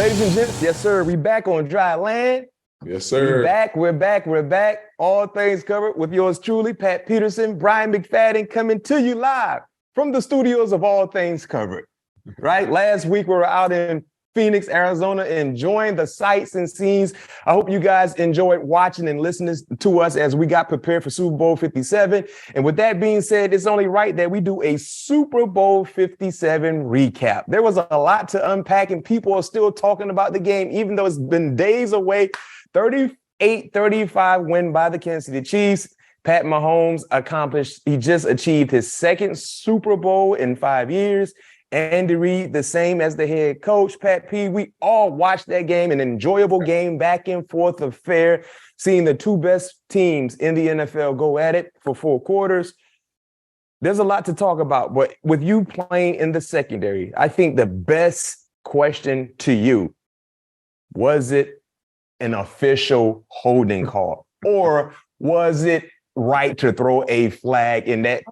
Ladies and gents, yes, sir. We back on dry land. Yes, sir. We're back. All things covered with yours truly, Pat Peterson, Bryant McFadden, coming to you live from the studios of All Things Covered. Right? Last week, we were out in Phoenix, Arizona, enjoying the sights and scenes. I hope you guys enjoyed watching and listening to us as we got prepared for Super Bowl 57. And with that being said, it's only right that we do a Super Bowl 57 recap. There was a lot to unpack, and people are still talking about the game, even though it's been days away. 38-35 win by the Kansas City Chiefs. Pat Mahomes he just achieved his second Super Bowl in 5 years. Andy Reid, the same as the head coach, Pat P. We all watched that game, an enjoyable game, back and forth affair, seeing the two best teams in the NFL go at it for 4 quarters. There's a lot to talk about, but with you playing in the secondary, I think the best question to you, was it an official holding call, or was it right to throw a flag in that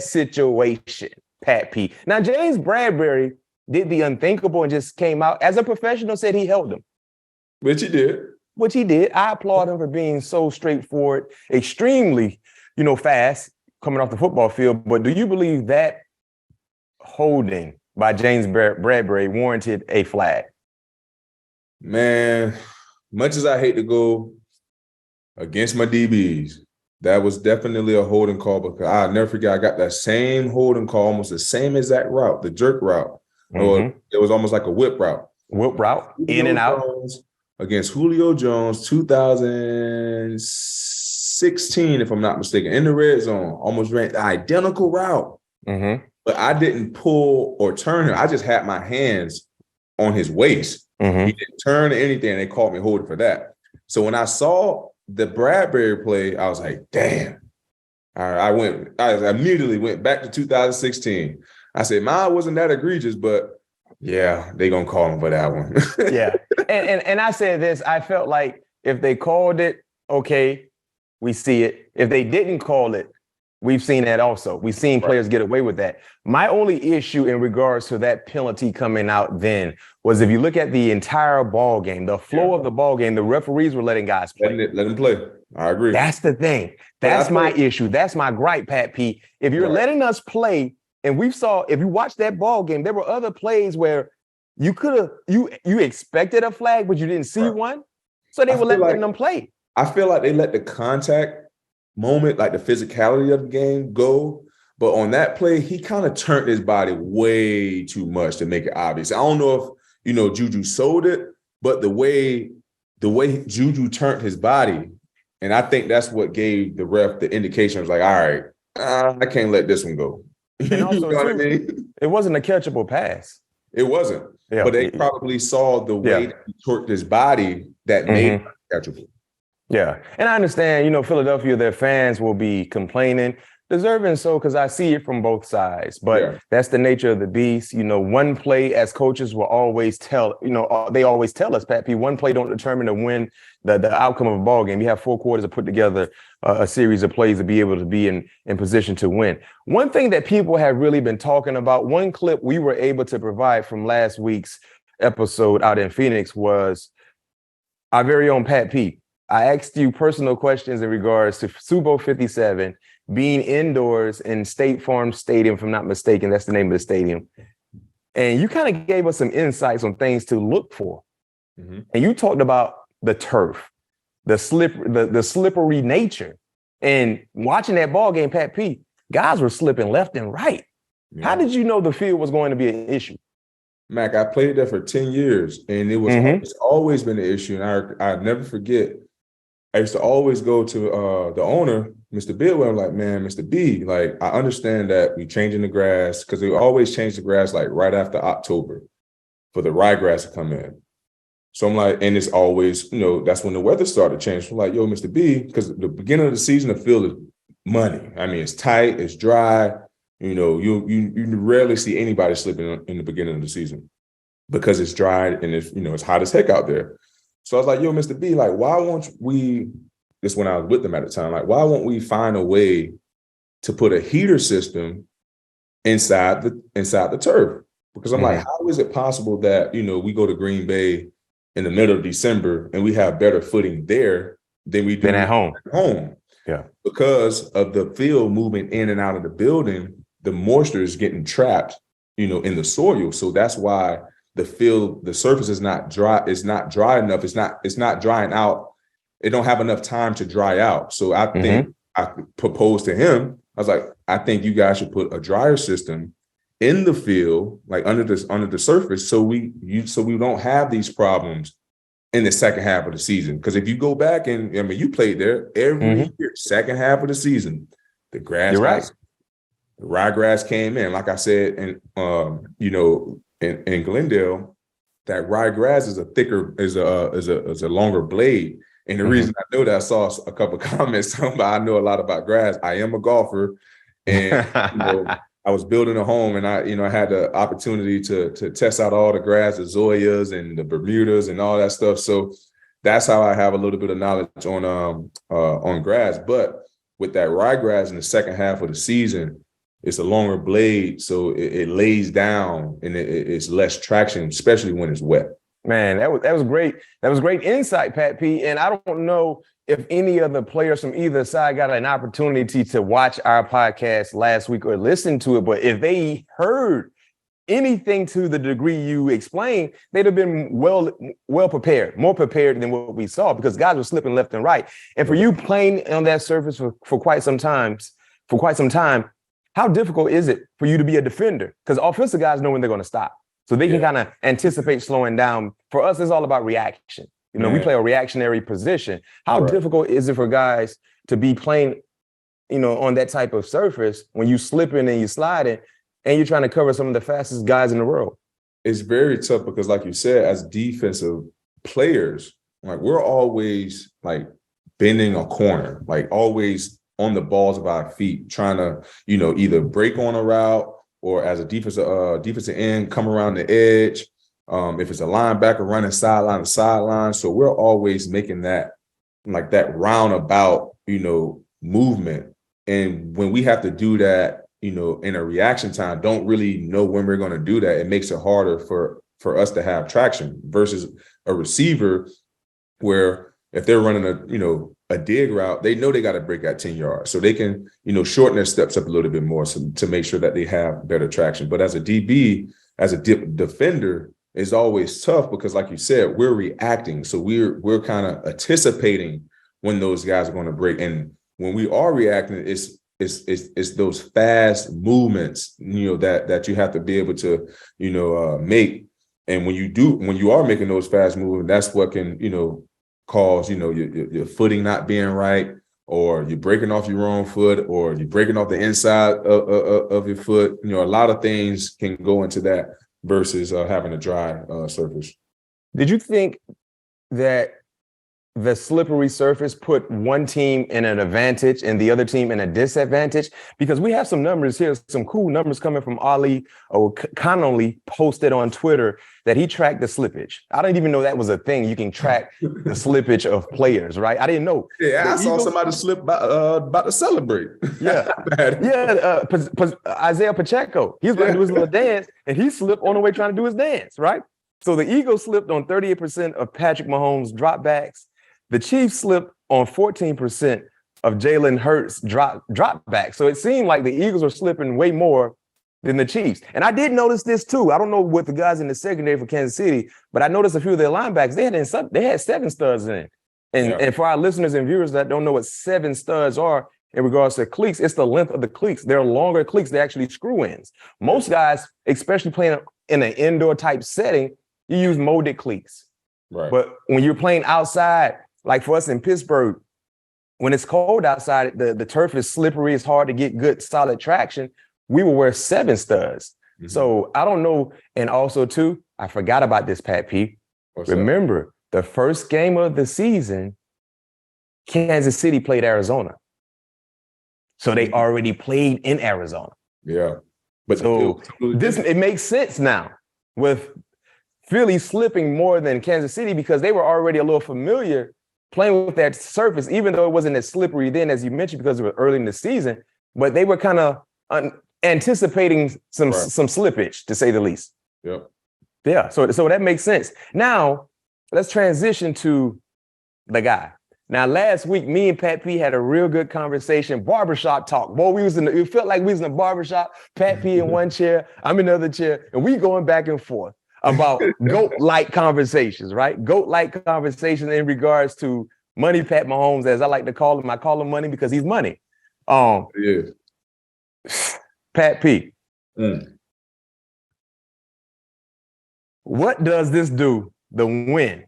situation? Pat P. Now, James Bradberry did the unthinkable and just came out as a professional, said he held him. Which he did. I applaud him for being so straightforward, extremely, fast coming off the football field. But do you believe that holding by James Bradberry warranted a flag? Man, much as I hate to go against my DBs, that was definitely a holding call, because I'll never forget, I got that same holding call, almost the same exact route, the jerk route. Mm-hmm. Or it was almost like a whip route. In and out. Against Julio Jones, 2016, if I'm not mistaken, in the red zone, almost ran the identical route. Mm-hmm. But I didn't pull or turn him. I just had my hands on his waist. Mm-hmm. He didn't turn or anything. They called me holding for that. So when I saw the Bradberry play, I was like, damn. I immediately went back to 2016. I said, mine wasn't that egregious, but yeah, they gonna call him for that one. Yeah. And I said this, I felt like if they called it, okay, we see it. If they didn't call it, we've seen that also. We've seen players get away with that. My only issue in regards to that penalty coming out then was, if you look at the entire ball game, the flow of the ball game, the referees were letting guys play. Let them play. I agree. That's the thing. That's my issue. That's my gripe, Pat P. If you're letting us play, and if you watch that ball game, there were other plays where you expected a flag, but you didn't see one. So they were letting them play. I feel like they let the contact moment, like the physicality of the game, go. But on that play, he kind of turned his body way too much to make it obvious. I don't know if, Juju sold it, but the way Juju turned his body, and I think that's what gave the ref the indication. It was like, all right, I can't let this one go. And also, what I mean? It wasn't a catchable pass. It wasn't. Yeah. But they probably saw the way that he torqued his body that made it catchable. Yeah. And I understand, Philadelphia, their fans will be complaining, deserving so, because I see it from both sides. But that's the nature of the beast. One play, as coaches will always tell, they always tell us, Pat P, one play don't determine the win, the outcome of a ball game. You have 4 quarters to put together a series of plays to be able to be in position to win. One thing that people have really been talking about, one clip we were able to provide from last week's episode out in Phoenix, was our very own Pat P. I asked you personal questions in regards to Super Bowl 57 being indoors in State Farm Stadium, if I'm not mistaken. That's the name of the stadium. And you kind of gave us some insights on things to look for. Mm-hmm. And you talked about the turf, the slippery nature. And watching that ball game, Pat P, guys were slipping left and right. Yeah. How did you know the field was going to be an issue? Mac, I played there for 10 years, and it's always been an issue. And I never forget. I used to always go to the owner, Mr. Bidwell. I'm like, man, Mr. B, like, I understand that we changing the grass, because they always change the grass like right after October for the ryegrass to come in. So I'm like, and it's always, that's when the weather started changing. So I'm like, yo, Mr. B, because the beginning of the season, the field is money. I mean, it's tight, it's dry. You rarely see anybody slipping in the beginning of the season because it's dry and it's hot as heck out there. So I was like, yo, Mr. B, like, why won't we, this when I was with them at the time, like, why won't we find a way to put a heater system inside the turf? Because I'm like, how is it possible that, we go to Green Bay in the middle of December and we have better footing there than we do at home? Yeah. Because of the field moving in and out of the building, the moisture is getting trapped, in the soil. So that's why the surface is not dry. It's not dry enough. It's not drying out. It don't have enough time to dry out. So I think I proposed to him, I was like, I think you guys should put a dryer system in the field, like under the surface, so we don't have these problems in the second half of the season. Because if you go back and you played there every year, second half of the season, the grass, the ryegrass came in. Like I said, and in Glendale, that ryegrass is a longer blade. And the reason I know that, I saw a couple of comments talking about I know a lot about grass. I am a golfer, and I was building a home, and I had the opportunity to test out all the grass, the Zoyas and the Bermudas and all that stuff. So that's how I have a little bit of knowledge on grass. But with that ryegrass in the second half of the season, it's a longer blade, so it lays down and it's less traction, especially when it's wet. Man, that was great. That was great insight, Pat P. And I don't know if any of the players from either side got an opportunity to watch our podcast last week or listen to it, but if they heard anything to the degree you explained, they'd have been well prepared, more prepared than what we saw, because guys were slipping left and right. And for you playing on that surface for quite some time, how difficult is it for you to be a defender? Because offensive guys know when they're going to stop, so they can kind of anticipate slowing down. For us, it's all about reaction. We play a reactionary position. How difficult is it for guys to be playing, on that type of surface when you slipping and you sliding and you're trying to cover some of the fastest guys in the world? It's very tough because, like you said, as defensive players, like we're always like bending a corner, like always on the balls of our feet, trying to, either break on a route or as a defensive end, come around the edge. If it's a linebacker running sideline to sideline. So we're always making that roundabout, movement. And when we have to do that, in a reaction time, don't really know when we're going to do that. It makes it harder for us to have traction versus a receiver where if they're running a dig route, they know they got to break at 10 yards. So they can, shorten their steps up a little bit more to make sure that they have better traction. But as a DB, as a defender, it's always tough because, like you said, we're reacting. So we're kind of anticipating when those guys are going to break. And when we are reacting, it's those fast movements, that you have to be able to, make. And when you are making those fast movements, that's what can, cause, your footing not being right, or you're breaking off your own foot, or you're breaking off the inside of your foot. A lot of things can go into that versus having a dry surface. Did you think that the slippery surface put one team in an advantage and the other team in a disadvantage? Because we have some numbers here, some cool numbers coming from Ali Connolly, posted on Twitter that he tracked the slippage. I didn't even know that was a thing. You can track the slippage of players, right? I didn't know. Yeah, I saw somebody slip about to celebrate. Yeah. Isaiah Pacheco, he was going to do his little dance, and he slipped on the way trying to do his dance, right? So the Eagles slipped on 38% of Patrick Mahomes' dropbacks. The Chiefs slipped on 14% of Jalen Hurts' dropbacks. So it seemed like the Eagles were slipping way more than the Chiefs. And I did notice this too. I don't know what the guys in the secondary for Kansas City, but I noticed a few of their linebackers, they had 7 studs in. And for our listeners and viewers that don't know what 7 studs are in regards to cleats, it's the length of the cleats. They're longer cleats. They're actually screw-ins. Most guys, especially playing in an indoor type setting, you use molded cleats. Right. But when you're playing outside, like for us in Pittsburgh, when it's cold outside, the turf is slippery. It's hard to get good, solid traction. We will wear 7 studs. Mm-hmm. So I don't know. And also, too, I forgot about this, Pat P. Remember, the first game of the season, Kansas City played Arizona. So they already played in Arizona. Yeah. But so it makes sense now with Philly slipping more than Kansas City because they were already a little familiar playing with that surface, even though it wasn't as slippery then, as you mentioned, because it was early in the season. But they were kind of anticipating some slippage, to say the least. Yep. Yeah. So that makes sense. Now, let's transition to the guy. Now, last week, me and Pat P had a real good conversation, barbershop talk. Boy, it felt like we was in a barbershop, Pat P in one chair, I'm in the other chair, and we going back and forth about GOAT-like conversations, right? GOAT-like conversations in regards to Money Pat Mahomes, as I like to call him. I call him Money because he's money. Yeah. Pat P. What does this do, the win?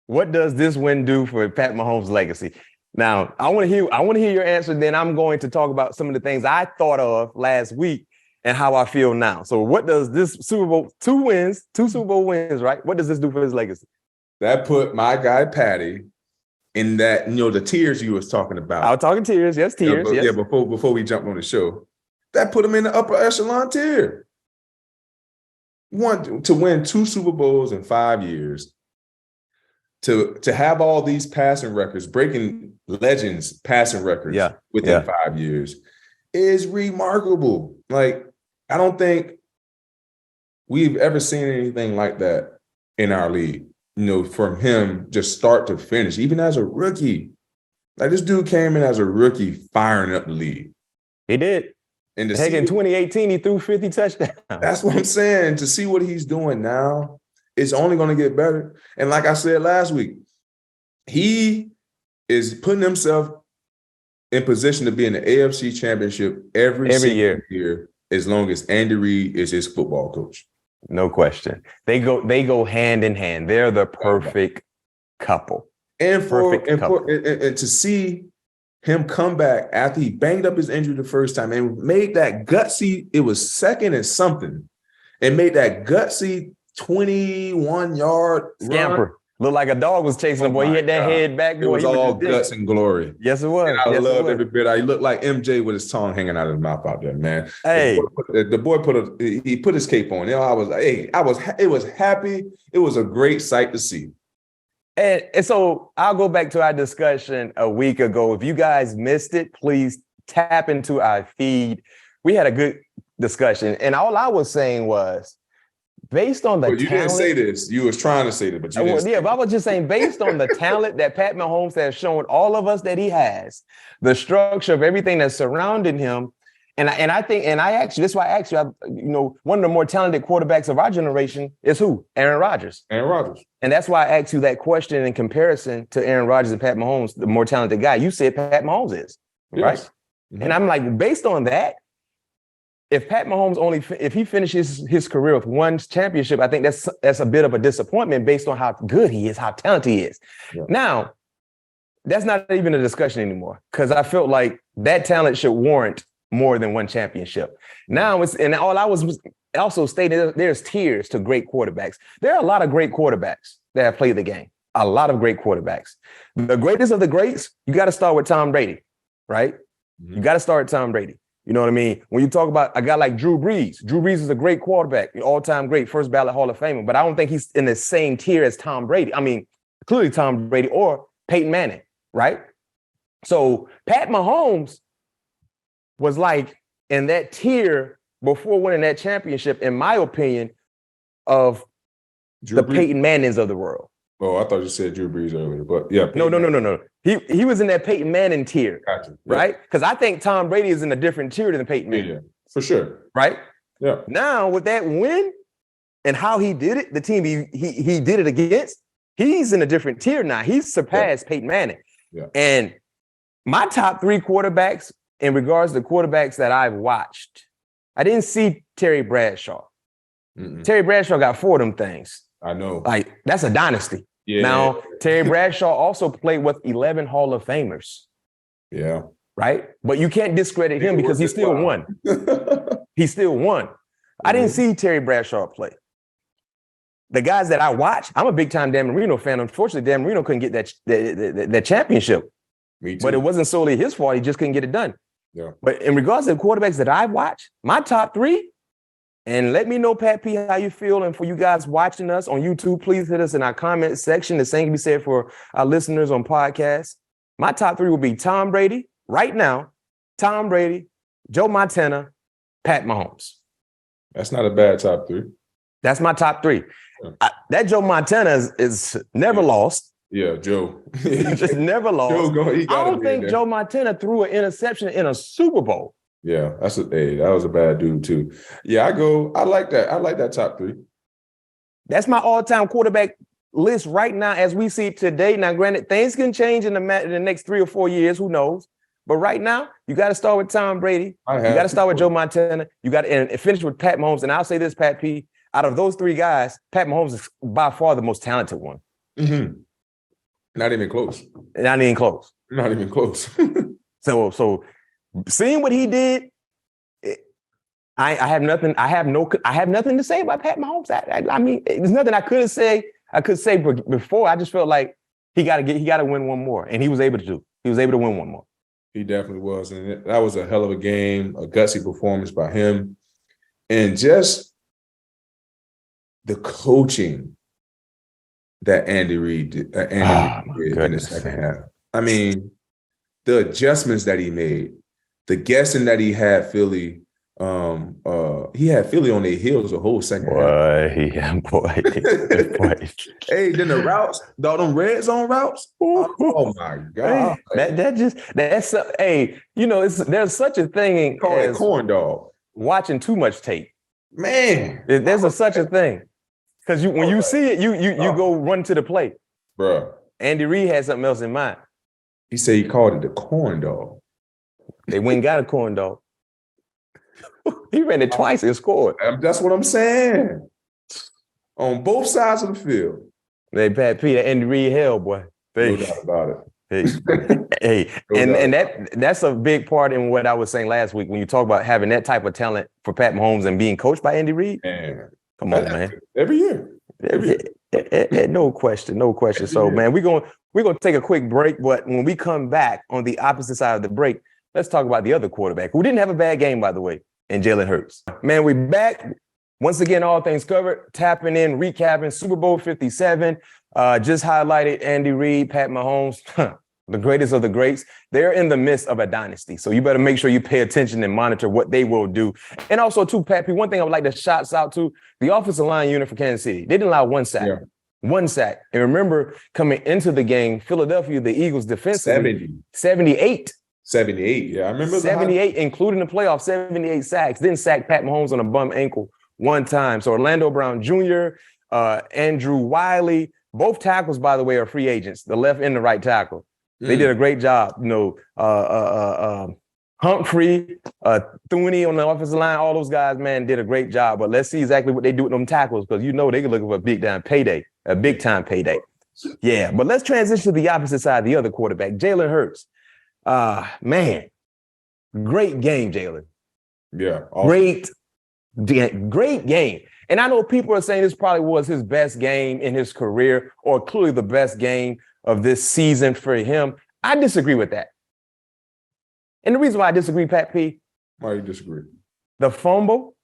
What does this win do for Pat Mahomes' legacy? Now, I want to hear your answer. Then I'm going to talk about some of the things I thought of last week and how I feel now. So, what does this Super Bowl, two Super Bowl wins, right? What does this do for his legacy? That put my guy Patty in that, the tiers you was talking about. I was talking tiers, yes, tiers. Yeah, before we jumped on the show, that put him in the upper echelon tier. One to win 2 Super Bowls in 5 years. To have all these passing records, breaking legends passing records within 5 years is remarkable. Like, I don't think we've ever seen anything like that in our league, from him just start to finish, even as a rookie. Like, this dude came in as a rookie firing up the league. He did. And in 2018, he threw 50 touchdowns. That's what I'm saying. To see what he's doing now, it's only going to get better. And like I said last week, he is putting himself in position to be in the AFC Championship every year as long as Andy Reid is his football coach. No question. They go hand in hand. They're the perfect couple. And to see him come back after he banged up his injury the first time and made that gutsy, it was second and something, and made that gutsy 21-yard scamper. Run. Looked like a dog was chasing him, boy. He hit that head back. It was all guts and glory. Yes, it was. And I loved every bit. He looked like MJ with his tongue hanging out of his mouth out there, man. Hey, the boy put his cape on. It was happy. It was a great sight to see. And so I'll go back to our discussion a week ago. If you guys missed it, please tap into our feed. We had a good discussion, and all I was saying was, based on the talent. You didn't say this. You was trying to say this, but you didn't. But I was just saying, based on the talent that Pat Mahomes has shown all of us that he has, the structure of everything that's surrounding him, and I think, and I asked you, that's why I asked you, one of the more talented quarterbacks of our generation is who? Aaron Rodgers. Aaron Rodgers. And that's why I asked you that question in comparison to Aaron Rodgers and Pat Mahomes, the more talented guy. You said Pat Mahomes is, right? Yes. Mm-hmm. And I'm like, based on that, if Pat Mahomes if he finishes his career with one championship, I think that's a bit of a disappointment based on how good he is, how talented he is. Yeah. Now, that's not even a discussion anymore, because I felt like that talent should warrant more than one championship. Now all I was also stating, there's tiers to great quarterbacks. There are a lot of great quarterbacks that have played the game. A lot of great quarterbacks. The greatest of the greats, you got to start with Tom Brady, right? Mm-hmm. You got to start with Tom Brady. You know what I mean? When you talk about a guy like Drew Brees is a great quarterback, all-time great, first ballot Hall of Famer, but I don't think he's in the same tier as Tom Brady. I mean, clearly Tom Brady or Peyton Manning, right? So Pat Mahomes was like in that tier before winning that championship, in my opinion, of the Peyton Mannings of the world. Oh, I thought you said Drew Brees earlier, but yeah. No. He was in that Peyton Manning tier, gotcha. Right? Because I think Tom Brady is in a different tier than Peyton Manning. Yeah, for sure. Right? Yeah. Now, with that win and how he did it, the team he did it against, he's in a different tier now. He's surpassed Peyton Manning. Yeah. And my top 3 quarterbacks, in regards to the quarterbacks that I've watched, I didn't see Terry Bradshaw. Mm-mm. Terry Bradshaw got 4 of them things. I know. Like, that's a dynasty. Yeah. Now, Terry Bradshaw also played with 11 Hall of Famers. Yeah. Right? But you can't discredit him because he still won. He still won. I didn't see Terry Bradshaw play. The guys that I watch, I'm a big-time Dan Marino fan. Unfortunately, Dan Marino couldn't get that championship. Me too. But it wasn't solely his fault. He just couldn't get it done. Yeah. But in regards to the quarterbacks that I watch, my top 3, and let me know, Pat P, how you feel. And for you guys watching us on YouTube, please hit us in our comment section. The same can be said for our listeners on podcasts. My top 3 will be Tom Brady, right now, Tom Brady, Joe Montana, Pat Mahomes. That's not a bad top 3. That's my top three. That Joe Montana is never lost. Yeah, Joe. Just never lost. I don't think Joe Montana threw an interception in a Super Bowl. Yeah, that was a bad dude too. Yeah, I like that. I like that top three. That's my all-time quarterback list right now as we see today. Now, granted, things can change in the next 3 or 4 years. Who knows? But right now, you got to start with Tom Brady. You got to start with Joe Montana. You got to finish with Pat Mahomes. And I'll say this, Pat P. Out of those three guys, Pat Mahomes is by far the most talented one. Mm-hmm. Not even close. Not even close. Not even close. So seeing what he did, I have nothing. I have nothing to say about Pat Mahomes. I mean, there's nothing I could say before. I just felt like he got to win one more, and he was able to do. He was able to win one more. He definitely was, and that was a hell of a game, a gutsy performance by him, and just the coaching that Andy Reid did in the second half. I mean, the adjustments that he made, the guessing that he had Philly. He had Philly on their heels the whole second half. Boy. Hey, then the routes, them red zone routes. Oh my God! There's such a thing as corn dog. Watching too much tape. Man, there's such a thing. Because when you see it, you go run to the plate. Bruh. Andy Reid had something else in mind. He said he called it the corn dog. They went and got a corn dog. He ran it twice and scored. That's what I'm saying. On both sides of the field. Hey, Pat P, that Andy Reid hell, boy. No doubt about it. Hey, and that's a big part in what I was saying last week when you talk about having that type of talent for Pat Mahomes and being coached by Andy Reid. Man. Come on, man. Every year. No question. So, man, we're gonna take a quick break, but when we come back on the opposite side of the break, let's talk about the other quarterback who didn't have a bad game, by the way, and Jalen Hurts. Man, we're back. Once again, all things covered, tapping in, recapping Super Bowl 57. Just highlighted Andy Reid, Pat Mahomes, the greatest of the greats. They're in the midst of a dynasty. So you better make sure you pay attention and monitor what they will do. And also, too, Pat P, one thing I would like to shout out to, the offensive line unit for Kansas City. They didn't allow one sack. Yeah. One sack. And remember, coming into the game, Philadelphia, the Eagles defensively, 78. 78, yeah. I remember 78, including the playoffs, 78 sacks. Didn't sack Pat Mahomes on a bum ankle one time. So Orlando Brown Jr., Andrew Wiley, both tackles, by the way, are free agents, the left and the right tackle. They did a great job. Humphrey, Thuney on the offensive line, all those guys, man, did a great job. But let's see exactly what they do with them tackles, because they can look for a big-time payday. Yeah, but let's transition to the opposite side, the other quarterback, Jalen Hurts. Man, great game, Jalen. Yeah. Awesome. Great game. And I know people are saying this probably was his best game in his career, or clearly the best game of this season for him. I disagree with that. And the reason why I disagree, Pat P. Why do you disagree? The fumble,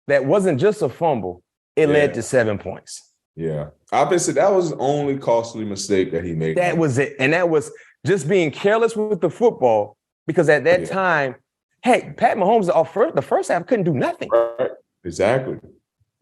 that wasn't just a fumble. It led to 7 points. Yeah. Obviously, that was the only costly mistake that he made. That was it. And that was just being careless with the football, because at that time, heck, Pat Mahomes, the first half couldn't do nothing. Right. Exactly.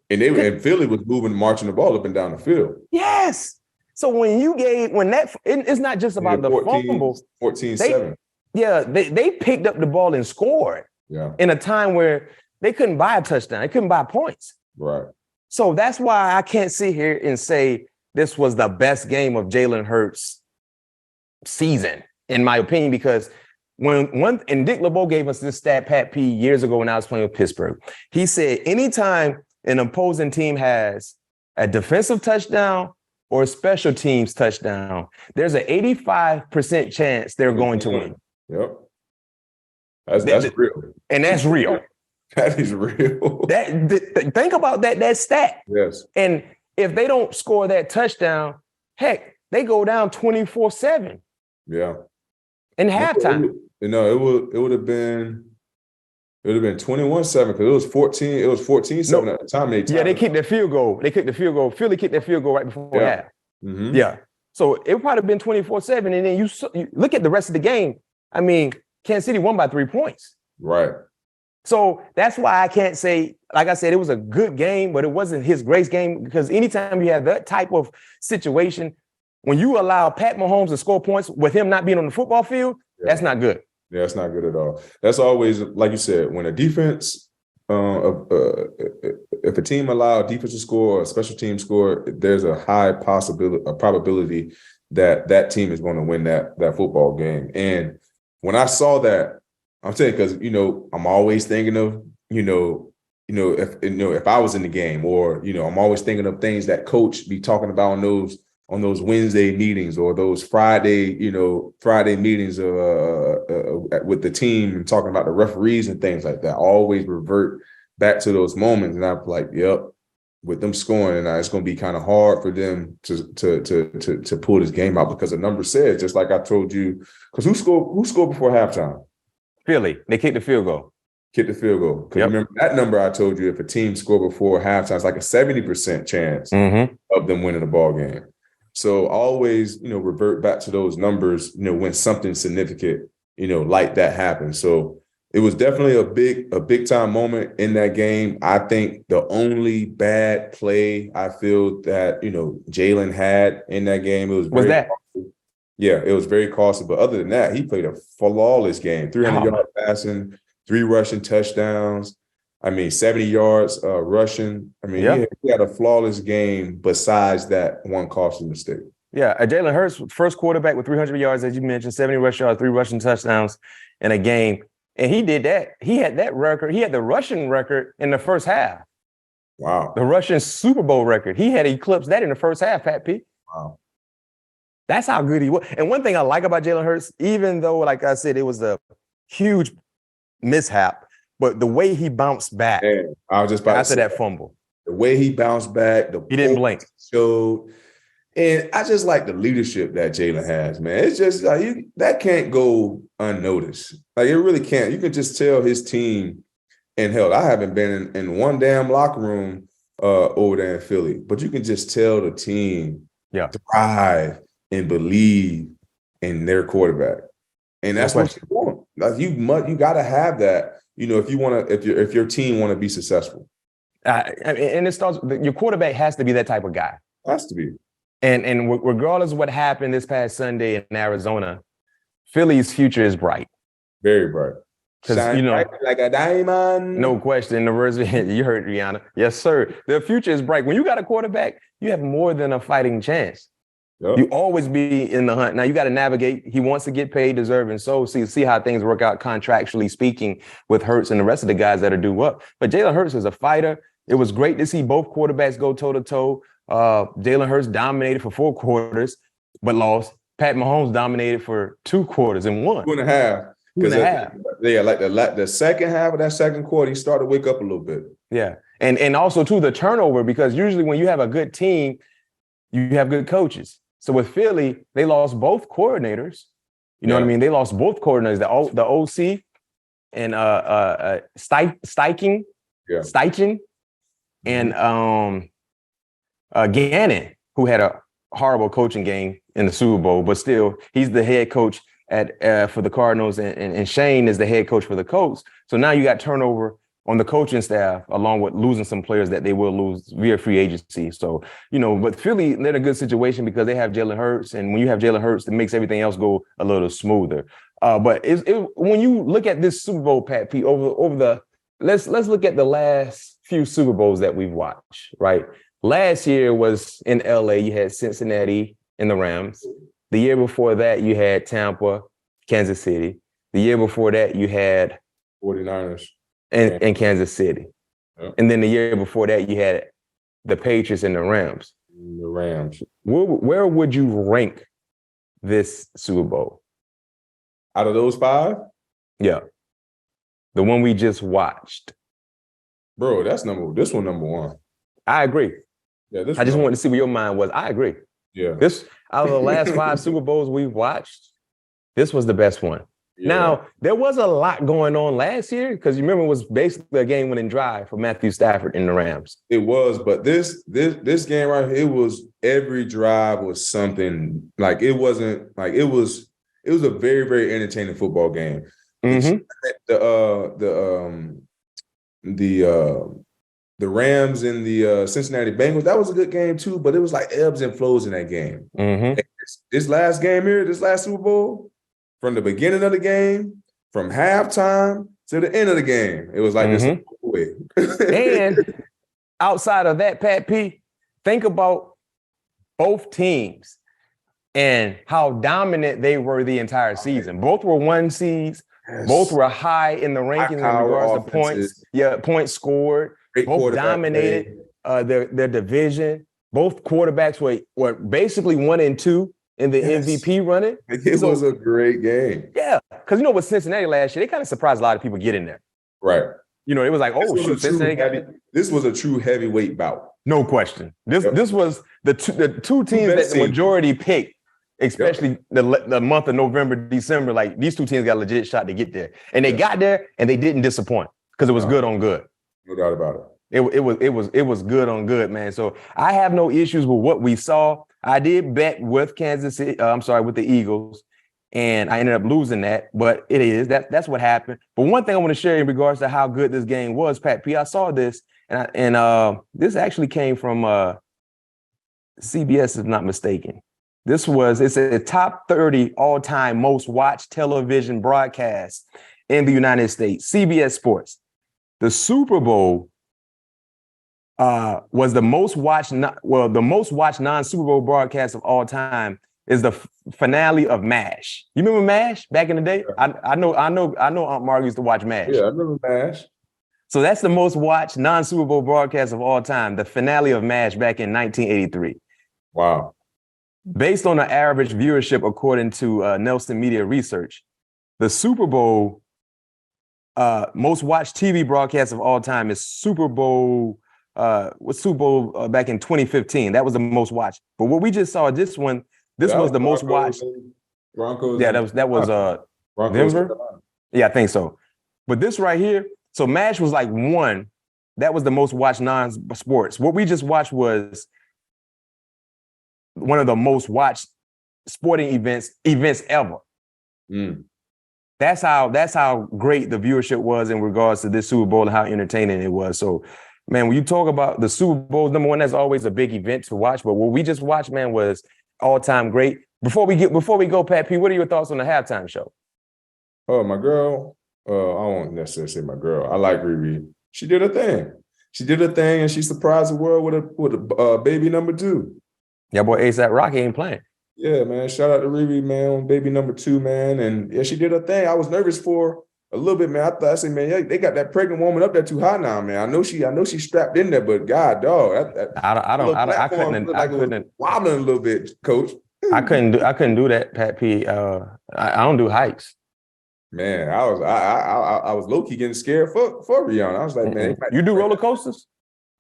And Philly was marching the ball up and down the field. Yes. So it's not just about the fumble. 14-7. They picked up the ball and scored. Yeah. In a time where they couldn't buy a touchdown. They couldn't buy points. Right. So that's why I can't sit here and say this was the best game of Jalen Hurts' season, in my opinion, because and Dick LeBeau gave us this stat, Pat P, years ago when I was playing with Pittsburgh. He said, anytime an opposing team has a defensive touchdown or a special teams touchdown, there's an 85% chance they're going to win. Yep. That's real. And that's real. That is real. Think about that stat. Yes. And if they don't score that touchdown, heck, they go down 24-7. Yeah. In halftime. It would have been 21-7 because it was 14-7 at the time. They kicked their field goal. Philly kicked their field goal right before half. Mm-hmm. Yeah. So it would probably have been 24-7. And then you look at the rest of the game. I mean, Kansas City won by 3 points. Right. So that's why I can't say, like I said, it was a good game, but it wasn't his greatest game, because anytime you have that type of situation, when you allow Pat Mahomes to score points with him not being on the football field, that's not good. Yeah, that's not good at all. That's always, like you said, when a defense, if a team allow a defense to score or a special team score, there's a high probability that that team is going to win that football game. And when I saw that, I'm saying, because I'm always thinking of if I was in the game, or I'm always thinking of things that coach be talking about on those Wednesday meetings, or those Friday meetings with the team, and talking about the referees and things like that. I always revert back to those moments, and I'm like, yep, with them scoring, and it's going to be kind of hard for them to pull this game out, because the number says, just like I told you, because who scored before halftime? Philly. They kicked the field goal. Because remember that number I told you, if a team scored before halftime, it's like a 70% chance of them winning the ball game. So always, revert back to those numbers, when something significant, like that happens. So it was definitely a big time moment in that game. I think the only bad play I feel that, Jalen had in that game, it was very costly. Yeah, it was very costly. But other than that, he played a flawless game. 300-yard passing, 3 rushing touchdowns. 70 yards rushing. He had a flawless game besides that one costly mistake. Yeah, Jalen Hurts, first quarterback with 300 yards, as you mentioned, 70 rushing yards, 3 rushing touchdowns in a game. And he did that. He had that record. He had the rushing record in the first half. Wow. The Russian Super Bowl record. He had eclipsed that in the first half, Pat P. Wow. That's how good he was. And one thing I like about Jalen Hurts, even though, like I said, it was a huge mishap, but the way he bounced back I was just about after that fumble. The way he bounced back, he didn't blink. Showed. And I just like the leadership that Jalen has, man. It's just that can't go unnoticed. Like, it really can't. You can just tell his team, and hell, I haven't been in one damn locker room over there in Philly, but you can just tell the team thrive and believe in their quarterback. And that's what you want. Like, you got to have that, if your team want to be successful. And it starts, your quarterback has to be that type of guy. Has to be. And regardless of what happened this past Sunday in Arizona, Philly's future is bright. Very bright. Because, bright like a diamond. No question. The words, you heard Rihanna. Yes, sir. The future is bright. When you got a quarterback, you have more than a fighting chance. Yep. You always be in the hunt. Now, you got to navigate. He wants to get paid, deserving. So see how things work out contractually speaking with Hurts and the rest of the guys that are due up. But Jalen Hurts is a fighter. It was great to see both quarterbacks go toe-to-toe. Jalen Hurts dominated for 4 quarters, but lost. Pat Mahomes dominated for 2 quarters and won. 2.5. 2.5. Yeah, like the second half of that second quarter, he started to wake up a little bit. Yeah. And also, too, the turnover, because usually when you have a good team, you have good coaches. So with Philly, they lost both coordinators. You know what I mean? They lost both coordinators, the OC and Steichen, and Gannon, who had a horrible coaching game in the Super Bowl, but still, he's the head coach for the Cardinals, and Shane is the head coach for the Colts. So now you got turnover on the coaching staff, along with losing some players that they will lose via free agency. So, but Philly, they're in a good situation because they have Jalen Hurts, and when you have Jalen Hurts, it makes everything else go a little smoother. But when you look at this Super Bowl, Pat P, let's look at the last few Super Bowls that we've watched, right? Last year was in LA. You had Cincinnati and the Rams. The year before that, you had Tampa, Kansas City. The year before that, you had 49ers and Kansas City. Yep. And then the year before that, you had the Patriots and the Rams. The Rams. Where would you rank this Super Bowl? Out of those 5? Yeah. The one we just watched. Bro, this one number 1. I agree. Yeah, I just wanted to see what your mind was. I agree. Yeah. This, out of the last 5 Super Bowls we've watched, this was the best one. Yeah. Now, there was a lot going on last year, because you remember it was basically a game-winning drive for Matthew Stafford and the Rams. It was, but this game right here, it was, every drive was something. Like, it wasn't like it was a very, very entertaining football game. Mm-hmm. the Rams and the Cincinnati Bengals. That was a good game too, but it was like ebbs and flows in that game. Mm-hmm. This last game here, this last Super Bowl, from the beginning of the game, from halftime to the end of the game, it was like this way. And outside of that, Pat P, think about both teams and how dominant they were the entire season. Both were 1 seeds. Yes. Both were high in the rankings in regards to points. Yeah, points scored. Both dominated their division. Both quarterbacks were basically 1 and 2 in the MVP running. It was a great game. Yeah, because with Cincinnati last year, they kind of surprised a lot of people getting there. Right. It was like, Cincinnati this was a true heavyweight bout. No question. This was the two teams that the majority picked, especially the month of November, December. Like, these two teams got a legit shot to get there. And they got there and they didn't disappoint because it was good on good. No doubt about it. It was good on good, man. So I have no issues with what we saw. I did bet with with the Eagles, and I ended up losing that. But that's what happened. But one thing I want to share in regards to how good this game was, Pat P. I saw this, and this actually came from CBS, if not mistaken. It's a top 30 all-time most watched television broadcast in the United States. CBS Sports. The Super Bowl was the most watched. The most watched non-Super Bowl broadcast of all time is the finale of MASH. You remember MASH back in the day? I know. Aunt Margaret used to watch MASH. Yeah, I remember MASH. So that's the most watched non-Super Bowl broadcast of all time. The finale of MASH back in 1983. Wow. Based on the average viewership, according to Nelson Media Research, the Super Bowl most watched TV broadcast of all time is Super Bowl. Super Bowl back in 2015. That was the most watched. But what we just saw, this was the most watched. Broncos. Yeah, that was Denver. Yeah, I think so. But this right here, so MASH was like 1. That was the most watched non-sports. What we just watched was one of the most watched sporting events ever. Mm. That's how great the viewership was in regards to this Super Bowl and how entertaining it was. So, man, when you talk about the Super Bowl, number one, that's always a big event to watch. But what we just watched, man, was all-time great. Before we go, Pat P, what are your thoughts on the halftime show? Oh, my girl. I won't necessarily say my girl. I like Riri. She did her thing. And she surprised the world with a baby number 2. Yeah, boy, A$AP Rocky ain't playing. Yeah, man. Shout out to Riri, man, on baby number 2, man. And yeah, she did her thing. I was nervous for a little bit, man. I said, man, yeah, they got that pregnant woman up there too high now, man. I know she strapped in there, but God, dog, I couldn't wobbling a little bit, Coach. I couldn't do that, Pat P. I don't do heights. Man, I was low key getting scared for Rihanna. I was like, man, you do roller coasters?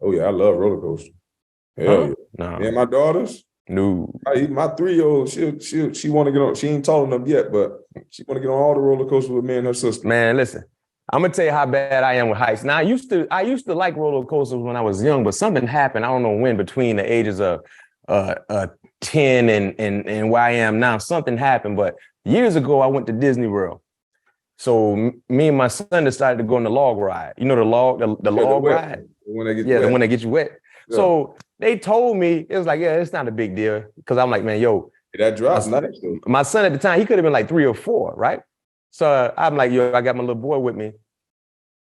Oh yeah, I love roller coasters. Hell yeah. No. Yeah, my daughters. No. My 3-year-old, she want to get on. She ain't tall enough yet, but she want to get on all the roller coasters with me and her sister. Man, listen, I'm gonna tell you how bad I am with heights. Now, I used to like roller coasters when I was young, but something happened. I don't know when, between the ages of 10 and where I am now. Something happened, but years ago I went to Disney World. So me and my son decided to go on the log ride. You know the log ride? The one that gets you wet. Yeah. So they told me, it was like, yeah, it's not a big deal. Because I'm like, man, that drops. My son at the time, he could have been like 3 or 4, right? So I'm like, I got my little boy with me,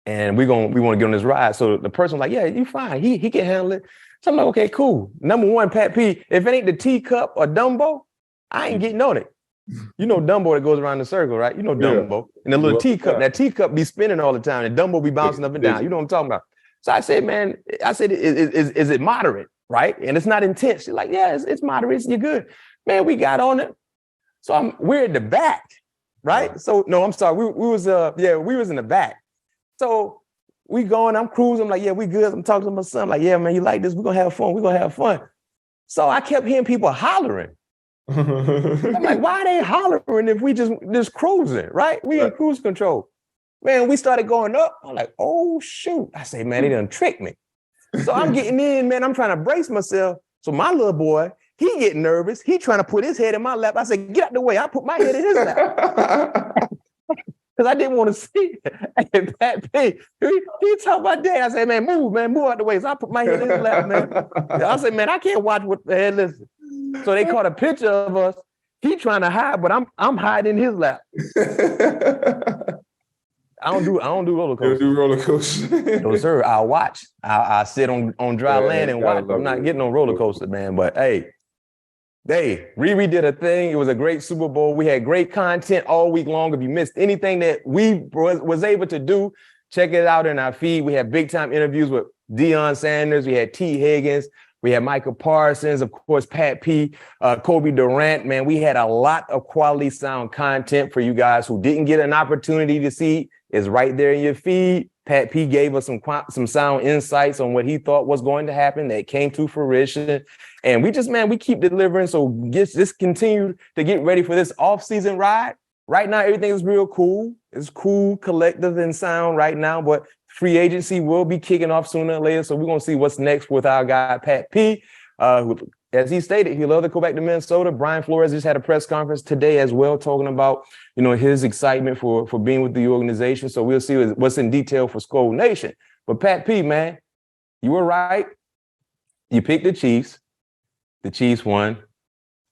and we want to get on this ride. So the person was like, yeah, you fine. He can handle it. So I'm like, okay, cool. Number one, Pat P, if it ain't the teacup or Dumbo, I ain't getting on it. You know Dumbo that goes around the circle, right? You know Dumbo. And the little teacup, that teacup be spinning all the time, and Dumbo be bouncing up and down. You know what I'm talking about? So I said, man, is it moderate, right? And it's not intense. She's like, yeah, it's moderate. You're good. Man, we got on it. So we're in the back, right? So, no, I'm sorry. We was in the back. So we going, I'm cruising. I'm like, yeah, we good. I'm talking to my son. I'm like, yeah, man, you like this? We're going to have fun. We're going to have fun. So I kept hearing people hollering. I'm like, why are they hollering if we just cruising, right? We in cruise control. Man, we started going up. I'm like, oh, shoot. I say, man, they done tricked me. So I'm getting in, man. I'm trying to brace myself. So my little boy, he getting nervous. He trying to put his head in my lap. I said, get out the way. I put my head in his lap. because I didn't want to see it. And Pat P, he talking about that. I said, man, move out the way. So I put my head in his lap, man. I said, man, I can't watch what the hell is it. So they caught a picture of us. He trying to hide, but I'm hiding in his lap. I don't do roller coasters. You don't do roller coasters. No, sir. I'll watch. I'll sit on dry land and watch. I'm not getting on roller coaster, man. But hey, Riri did a thing. It was a great Super Bowl. We had great content all week long. If you missed anything that we was able to do, check it out in our feed. We had big time interviews with Deion Sanders. We had T. Higgins. We had Micah Parsons, of course, Pat P, Kobe Durant. Man, we had a lot of quality sound content for you guys who didn't get an opportunity to see. It's right there in your feed. Pat P gave us some sound insights on what he thought was going to happen that came to fruition. And we keep delivering. So just continue to get ready for this off-season ride. Right now, everything is real cool. It's cool, collective, and sound right now, but free agency will be kicking off sooner or later. So we're going to see what's next with our guy, Pat P. Who, as he stated, he'd love to go back to Minnesota. Brian Flores just had a press conference today as well, talking about, his excitement for being with the organization. So we'll see what's in detail for Skol Nation. But Pat P, man, you were right. You picked the Chiefs. The Chiefs won.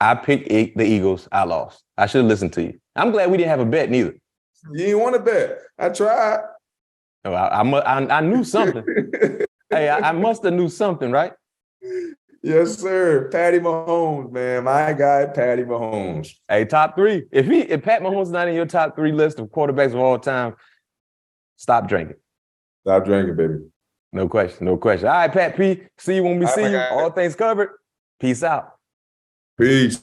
I picked the Eagles. I lost. I should have listened to you. I'm glad we didn't have a bet neither. You didn't want to bet. I tried. Oh, I knew something. Hey, I must have knew something, right? Yes, sir. Patty Mahomes, man. My guy, Patty Mahomes. Hey, top three. If Pat Mahomes is not in your top three list of quarterbacks of all time, stop drinking. Stop drinking, baby. No question. All right, Pat P. See you when we see you. All things covered. Peace out. Peace.